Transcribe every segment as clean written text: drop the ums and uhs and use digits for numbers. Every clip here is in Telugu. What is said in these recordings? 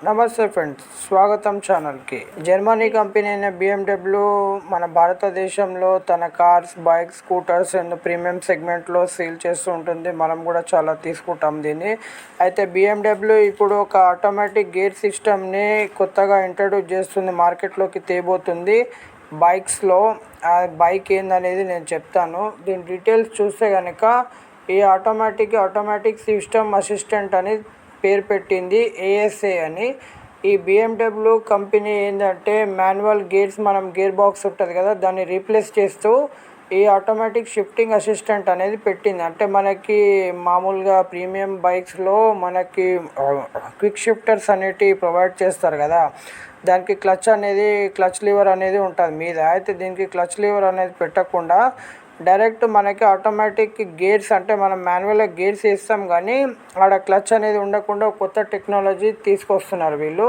నమస్తే ఫ్రెండ్స్, స్వాగతం ఛానల్కి. జర్మనీ కంపెనీ అయిన BMW మన భారతదేశంలో తన cars, bikes, scooters and premium సెగ్మెంట్లో సేల్ చేస్తూ ఉంటుంది. మనం కూడా చాలా తీసుకుంటాం దీన్ని. అయితే BMW ఇప్పుడు ఒక ఆటోమేటిక్ గేర్ సిస్టమ్ని కొత్తగా ఇంట్రడ్యూస్ చేస్తుంది, మార్కెట్లోకి తేబోతుంది బైక్స్లో. ఆ బైక్ ఏందనేది నేను చెప్తాను. దీని డీటెయిల్స్ చూస్తే కనుక ఈ ఆటోమేటిక్ సిస్టమ్ అసిస్టెంట్ అని పేరు పెట్టింది, ASA అని. ఈ BMW కంపెనీ ఏంటంటే మాన్యువల్ గేర్స్, మనం గేర్ బాక్స్ ఉంటుంది కదా, దాన్ని రీప్లేస్ చేస్తూ ఈ ఆటోమేటిక్ షిఫ్టింగ్ అసిస్టెంట్ అనేది పెట్టింది. అంటే మనకి మామూలుగా ప్రీమియం బైక్స్లో మనకి క్విక్ షిఫ్టర్స్ అనేటివి ప్రొవైడ్ చేస్తారు కదా, దానికి క్లచ్ లివర్ అనేది ఉంటుంది మీద. అయితే దీనికి క్లచ్ లివర్ అనేది పెట్టకుండా డైరెక్ట్ మనకి ఆటోమేటిక్ గేర్స్, అంటే మనం మాన్యువల్గా గేర్స్ వేస్తాం కానీ ఆడ క్లచ్ అనేది ఉండకుండా కొత్త టెక్నాలజీ తీసుకొస్తున్నారు వీళ్ళు.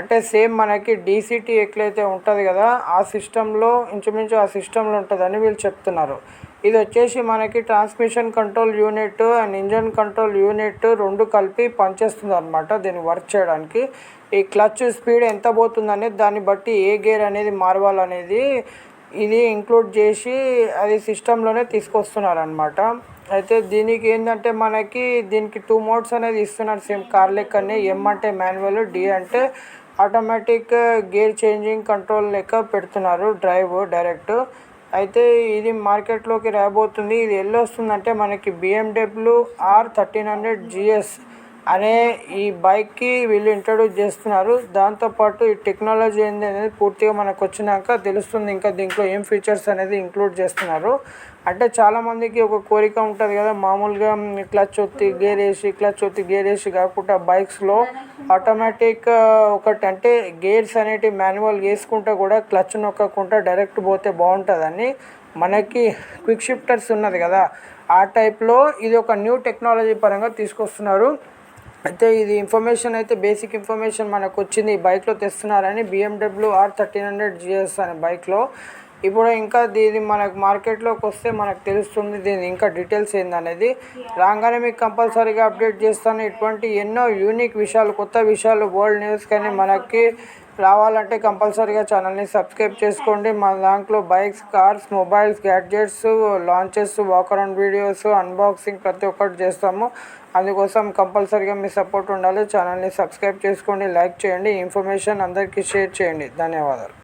అంటే సేమ్ మనకి DCT ఎట్లయితే ఉంటుంది కదా, ఆ సిస్టంలో ఇంచుమించు ఆ సిస్టంలో ఉంటుందని వీళ్ళు చెప్తున్నారు. ఇది వచ్చేసి మనకి transmission control unit and engine control unit రెండు కలిపి పనిచేస్తుంది అనమాట దీన్ని వర్క్ చేయడానికి. ఈ క్లచ్ స్పీడ్ ఎంత పోతుందనేది దాన్ని బట్టి ఏ గేర్ అనేది మారవాలనేది ఇది ఇంక్లూడ్ చేసి అది సిస్టంలోనే తీసుకొస్తున్నారు అనమాట. అయితే దీనికి ఏంటంటే దీనికి 2 మోడ్స్ అనేది ఇస్తున్నారు, సేమ్ కార్ లెక్కనే. M అంటే మాన్యువల్, D అంటే ఆటోమేటిక్ గేర్ చేంజింగ్ కంట్రోల్ లెక్క పెడుతున్నారు, డ్రైవ్ డైరెక్ట్. అయితే ఇది మార్కెట్లోకి రాబోతుంది. ఇది ఎల్లు వస్తుందంటే మనకి BMW R1300 GS అనే ఈ బైక్కి వీళ్ళు ఇంట్రడ్యూస్ చేస్తున్నారు. దాంతోపాటు ఈ టెక్నాలజీ ఏంది అనేది పూర్తిగా మనకు వచ్చినాక తెలుస్తుంది. ఇంకా దీంట్లో ఏం ఫీచర్స్ అనేది ఇంక్లూడ్ చేస్తున్నారు అంటే చాలామందికి ఒక కోరిక ఉంటుంది కదా, మామూలుగా క్లచ్ ఒత్తి గేర్ వేసి కాకుండా బైక్స్లో ఆటోమేటిక్ ఒకటి, అంటే గేర్స్ అనేటివి మాన్యువల్ వేసుకుంటే కూడా క్లచ్ నొక్కకుండా డైరెక్ట్ పోతే బాగుంటుందని మనకి క్విక్ షిఫ్టర్స్ ఉన్నది కదా, ఆ టైప్లో ఇది ఒక న్యూ టెక్నాలజీ పరంగా తీసుకొస్తున్నారు. అయితే ఇది ఇన్ఫర్మేషన్ అయితే బేసిక్ ఇన్ఫర్మేషన్ మనకు వచ్చింది ఈ బైక్లో తెస్తున్నారని, BMW R1300 GS అనే బైక్లో. ఇప్పుడు ఇంకా దీని మనకు మార్కెట్లోకి వస్తే మనకు తెలుస్తుంది దీని ఇంకా డీటెయిల్స్ ఏందనేది. రాగానే మీకు కంపల్సరీగా అప్డేట్ చేస్తాను. ఇటువంటి ఎన్నో యూనిక్ విషయాలు, కొత్త విషయాలు, వరల్డ్ న్యూస్ కానీ మనకి రావాలంటే కంపల్సరీగా ఛానల్ని సబ్స్క్రైబ్ చేసుకోండి. మన దాంట్లో bikes, cars, mobiles, gadgets, launches, walk around videos, unboxing ప్రతి ఒక్కటి చేస్తాము. అందుకోసం కంపల్సరీగా మీ సపోర్ట్ ఉండాలి. ఛానల్ని సబ్స్క్రైబ్ చేసుకోండి, లైక్ చేయండి, ఇన్ఫర్మేషన్ అందరికీ షేర్ చేయండి. ధన్యవాదాలు.